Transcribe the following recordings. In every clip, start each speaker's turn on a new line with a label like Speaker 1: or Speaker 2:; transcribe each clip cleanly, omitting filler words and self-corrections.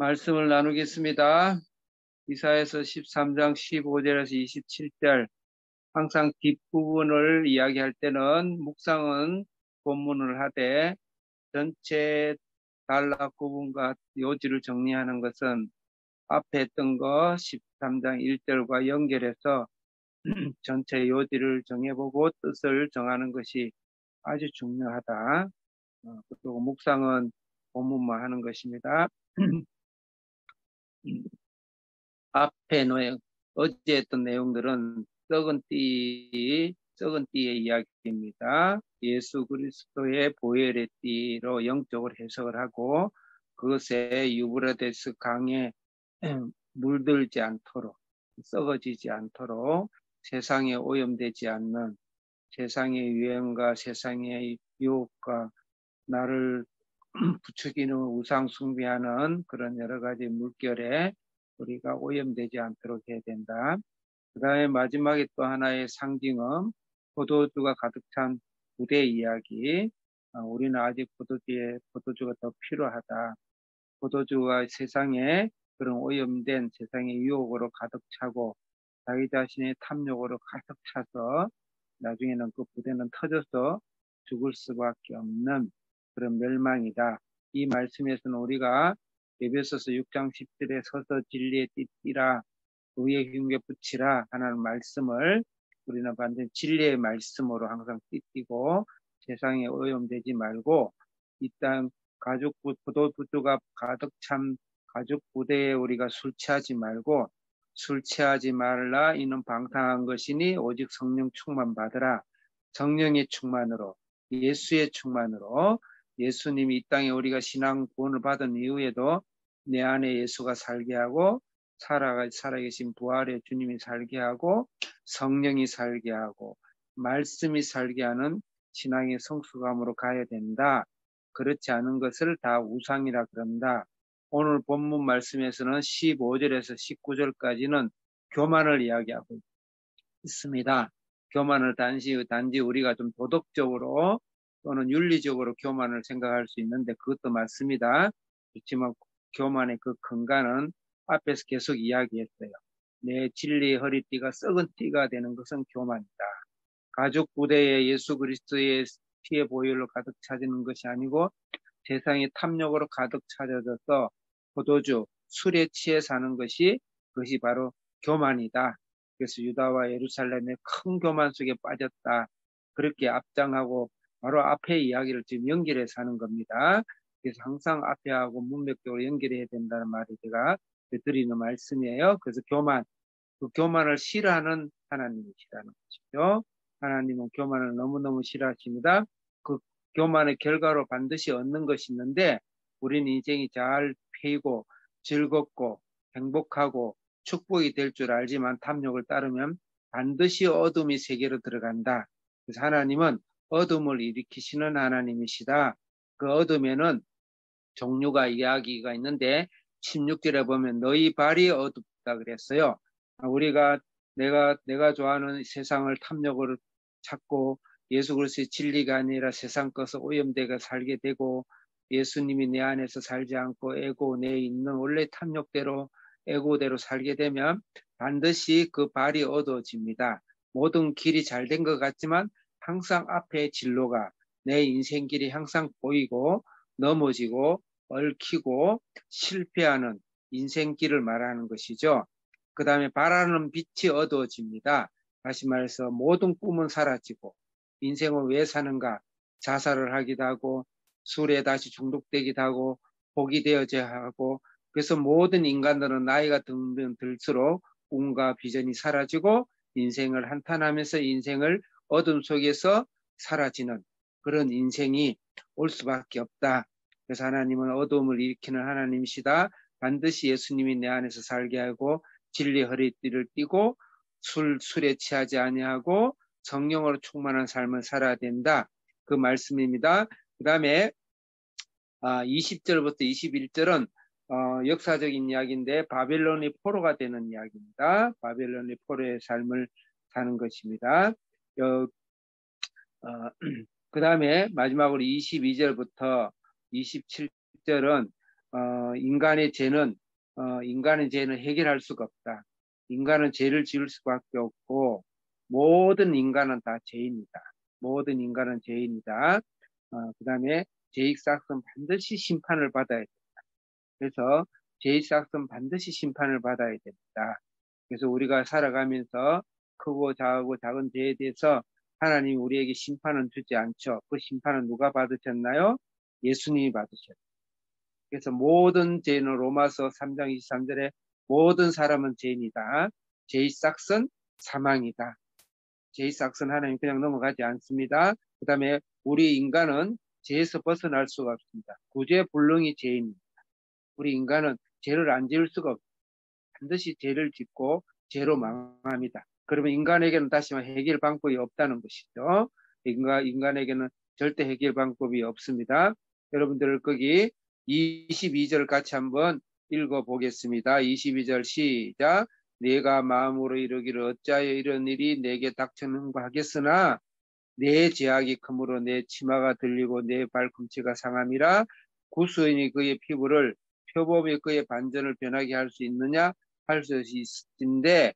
Speaker 1: 말씀을 나누겠습니다. 이사야서 13장 15절에서 27절. 항상 뒷부분을 이야기할 때는 묵상은 본문을 하되 전체 단락 구분과 요지를 정리하는 것은 앞에 했던 거 13장 1절과 연결해서 전체 요지를 정해보고 뜻을 정하는 것이 아주 중요하다. 그리고 묵상은 본문만 하는 것입니다. 앞에 어제 했던 내용들은 썩은 띠의 이야기입니다. 예수 그리스도의 보혈의 띠로 영적으로 해석을 하고 그것에 유브라데스 강에 물들지 않도록, 썩어지지 않도록, 세상에 오염되지 않는 세상의 유행과 세상의 유혹과 나를 부추기는 우상 숭배하는 그런 여러 가지 물결에 우리가 오염되지 않도록 해야 된다. 그 다음에 마지막에 또 하나의 상징은 포도주가 가득 찬 부대 이야기. 우리는 아직 포도주가 더 필요하다. 포도주가 세상에 그런 오염된 세상의 유혹으로 가득 차고 자기 자신의 탐욕으로 가득 차서 나중에는 그 부대는 터져서 죽을 수밖에 없는 그런 멸망이다. 이 말씀에서는 우리가 에베소서 6장 10절에 서서 진리에 띠띠라 의의 흉에 붙이라 하는 말씀을 우리는 반드시 진리의 말씀으로 항상 띠띠고 세상에 오염되지 말고 이 땅 포도주가 가득 찬 가죽 부대에 우리가 술 취하지 말고 술 취하지 말라 이는 방탕한 것이니 오직 성령 충만 받으라. 성령의 충만으로 예수의 충만으로 예수님이 이 땅에 우리가 신앙 구원을 받은 이후에도 내 안에 예수가 살게 하고 살아계신 부활의 주님이 살게 하고 성령이 살게 하고 말씀이 살게 하는 신앙의 성숙함으로 가야 된다. 그렇지 않은 것을 다 우상이라 그런다. 오늘 본문 말씀에서는 15절에서 19절까지는 교만을 이야기하고 있습니다. 교만을 단지 우리가 좀 도덕적으로 또는 윤리적으로 교만을 생각할 수 있는데 그것도 맞습니다. 그렇지만 교만의 그 근간은 앞에서 계속 이야기했어요. 내 진리의 허리띠가 썩은 띠가 되는 것은 교만이다. 가죽 부대에 예수 그리스도의 피의 보혈로 가득 차지는 것이 아니고 세상의 탐욕으로 가득 차져서 포도주, 술에 취해 사는 그것이 바로 교만이다. 그래서 유다와 예루살렘의 큰 교만 속에 빠졌다. 그렇게 앞장하고 바로 앞에 이야기를 지금 연결해서 하는 겁니다. 그래서 항상 앞에 하고 문맥적으로 연결해야 된다는 말을 제가 드리는 말씀이에요. 그래서 그 교만을 싫어하는 하나님이시라는 것이죠. 하나님은 교만을 너무너무 싫어하십니다. 그 교만의 결과로 반드시 얻는 것이 있는데 우리는 인생이 잘 패이고 즐겁고 행복하고 축복이 될 줄 알지만 탐욕을 따르면 반드시 어둠이 세계로 들어간다. 그래서 하나님은 어둠을 일으키시는 하나님이시다. 그 어둠에는 종류가 이야기가 있는데 16절에 보면 너희 발이 어둡다 그랬어요. 우리가 내가 좋아하는 세상을 탐욕으로 찾고 예수 그리스도의 진리가 아니라 세상 것을 오염되게 살게 되고 예수님이 내 안에서 살지 않고 에고 내에 있는 원래 탐욕대로 에고대로 살게 되면 반드시 그 발이 어두워집니다. 모든 길이 잘 된 것 같지만 항상 앞에 진로가 내 인생 길이 항상 보이고 넘어지고 얽히고 실패하는 인생길을 말하는 것이죠. 그 다음에 바라는 빛이 어두워집니다. 다시 말해서 모든 꿈은 사라지고 인생을 왜 사는가 자살을 하기도 하고 술에 다시 중독되기도 하고 복이 되어져야 하고 그래서 모든 인간들은 나이가 들면 들수록 꿈과 비전이 사라지고 인생을 한탄하면서 인생을 어둠 속에서 사라지는 그런 인생이 올 수밖에 없다. 그래서 하나님은 어둠을 일으키는 하나님이시다. 반드시 예수님이 내 안에서 살게 하고 진리 허리띠를 띠고 술에 취하지 아니하고 성령으로 충만한 삶을 살아야 된다. 그 말씀입니다. 그 다음에 20절부터 21절은 역사적인 이야기인데 바벨론이 포로가 되는 이야기입니다. 바벨론이 포로의 삶을 사는 것입니다. 그 다음에 마지막으로 22절부터 27절은 인간의 죄는 해결할 수가 없다. 인간은 죄를 지을 수밖에 없고 모든 인간은 다 죄인이다. 모든 인간은 죄인이다. 그다음에 죄익사건 반드시 심판을 받아야 된다. 그래서 죄익사건 반드시 심판을 받아야 됩니다. 그래서 우리가 살아가면서 크고 작고 작은 죄에 대해서 하나님이 우리에게 심판은 주지 않죠. 그 심판은 누가 받으셨나요? 예수님이 받으셨죠. 그래서 모든 죄는 로마서 3장 23절에 모든 사람은 죄인이다. 죄의 싹은 사망이다. 죄의 싹은 하나님 그냥 넘어가지 않습니다. 그 다음에 우리 인간은 죄에서 벗어날 수가 없습니다. 구제 불능이 죄인입니다. 우리 인간은 죄를 안 지을 수가 없습니다. 반드시 죄를 짓고 죄로 망합니다. 그러면 인간에게는 다시 말해 해결 방법이 없다는 것이죠. 인간에게는 절대 해결 방법이 없습니다. 여러분들 거기 22절 같이 한번 읽어보겠습니다. 22절 시작. 내가 마음으로 이르기를 어찌하여 이런 일이 내게 닥쳤는가 하겠으나 내 죄악이 크므로 내 치마가 들리고 내 발꿈치가 상함이라. 구수인이 그의 피부를 표범이 그의 반전을 변하게 할 수 있느냐? 할 수 있는데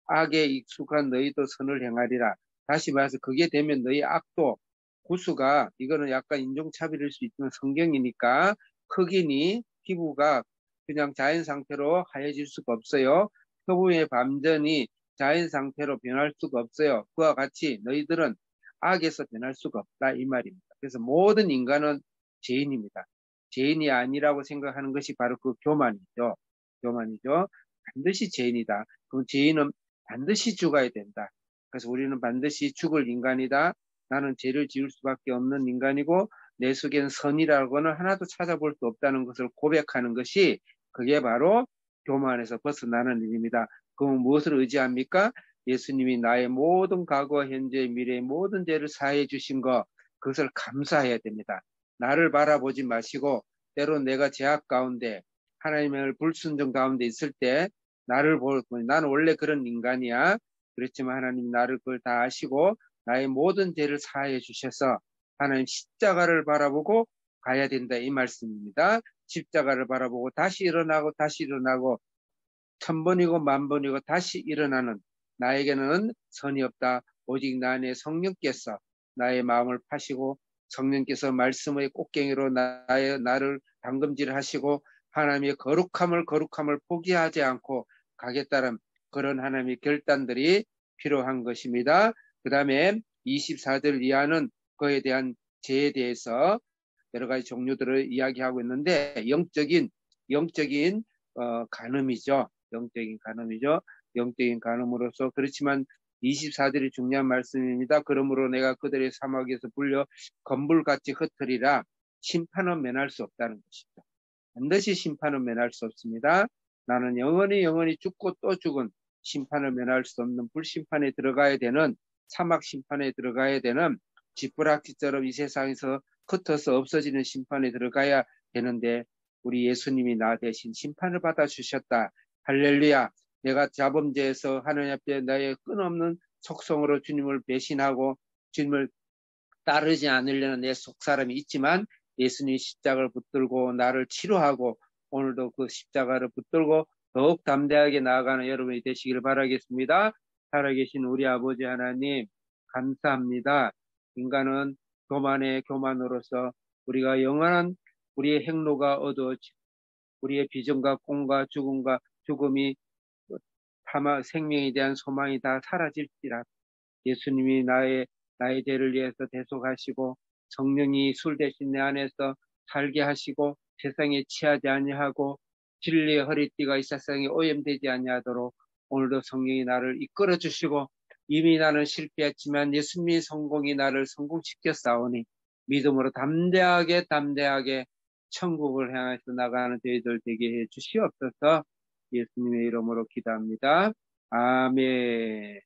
Speaker 1: 악에 익숙한 너희도 선을 행하리라. 다시 말해서 그게 되면 너희 악도 구수가 이거는 약간 인종차별일 수 있지만 성경이니까 흑인이 피부가 그냥 자연 상태로 하얘질 수가 없어요. 표범의 반전이 자연 상태로 변할 수가 없어요. 그와 같이 너희들은 악에서 변할 수가 없다 이 말입니다. 그래서 모든 인간은 죄인입니다. 죄인이 아니라고 생각하는 것이 바로 그 교만이죠. 교만이죠. 반드시 죄인이다. 그럼 죄인은 반드시 죽어야 된다. 그래서 우리는 반드시 죽을 인간이다. 나는 죄를 지을 수밖에 없는 인간이고 내 속에는 선이라고는 하나도 찾아볼 수 없다는 것을 고백하는 것이 그게 바로 교만에서 벗어나는 일입니다. 그럼 무엇을 의지합니까? 예수님이 나의 모든 과거, 현재, 미래의 모든 죄를 사해 주신 것, 그것을 감사해야 됩니다. 나를 바라보지 마시고 때로 내가 죄악 가운데 하나님의 불순종 가운데 있을 때 나를 보고 나는 원래 그런 인간이야. 그렇지만 하나님 나를 그걸 다 아시고 나의 모든 죄를 사해 주셔서 하나님 십자가를 바라보고 가야 된다 이 말씀입니다. 십자가를 바라보고 다시 일어나고 다시 일어나고 1000번이고 10,000번이고 다시 일어나는 나에게는 선이 없다. 오직 나 안에 성령께서 나의 마음을 파시고 성령께서 말씀의 꽃갱이로 나를 담금질하시고 하나님의 거룩함을 포기하지 않고 가겠다는 그런 하나님의 결단들이 필요한 것입니다. 그 다음에 24절 이하는 그에 대한 죄에 대해서 여러 가지 종류들을 이야기하고 있는데 영적인 간음이죠. 영적인 간음으로서 그렇지만 24절이 중요한 말씀입니다. 그러므로 내가 그들의 사막에서 불려 건불같이 흩으리라. 심판은 면할 수 없다는 것입니다. 반드시 심판은 면할 수 없습니다. 나는 영원히 죽고 또 죽은 심판을 면할 수 없는 불심판에 들어가야 되는 사막 심판에 들어가야 되는 지푸라기처럼 이 세상에서 흩어서 없어지는 심판에 들어가야 되는데 우리 예수님이 나 대신 심판을 받아 주셨다. 할렐루야. 내가 자범죄에서 하나님 앞에 나의 끊없는 속성으로 주님을 배신하고 주님을 따르지 않으려는 내 속사람이 있지만 예수님이 십자가를 붙들고 나를 치료하고 오늘도 그 십자가를 붙들고 더욱 담대하게 나아가는 여러분이 되시기를 바라겠습니다. 살아계신 우리 아버지 하나님 감사합니다. 인간은 교만으로서 우리가 영원한 우리의 행로가 어두워지고 우리의 비전과 꿈과 죽음이 생명에 대한 소망이 다 사라질지라도 예수님이 나의 죄를 위해서 대속하시고 성령이 술 대신 내 안에서 살게 하시고 세상에 취하지 아니하고 진리의 허리띠가 이 세상에 오염되지 아니하도록 오늘도 성령이 나를 이끌어 주시고 이미 나는 실패했지만 예수님의 성공이 나를 성공시켜 싸우니 믿음으로 담대하게 천국을 향해서 나가는 저희들 되게 해 주시옵소서. 예수님의 이름으로 기도합니다. 아멘.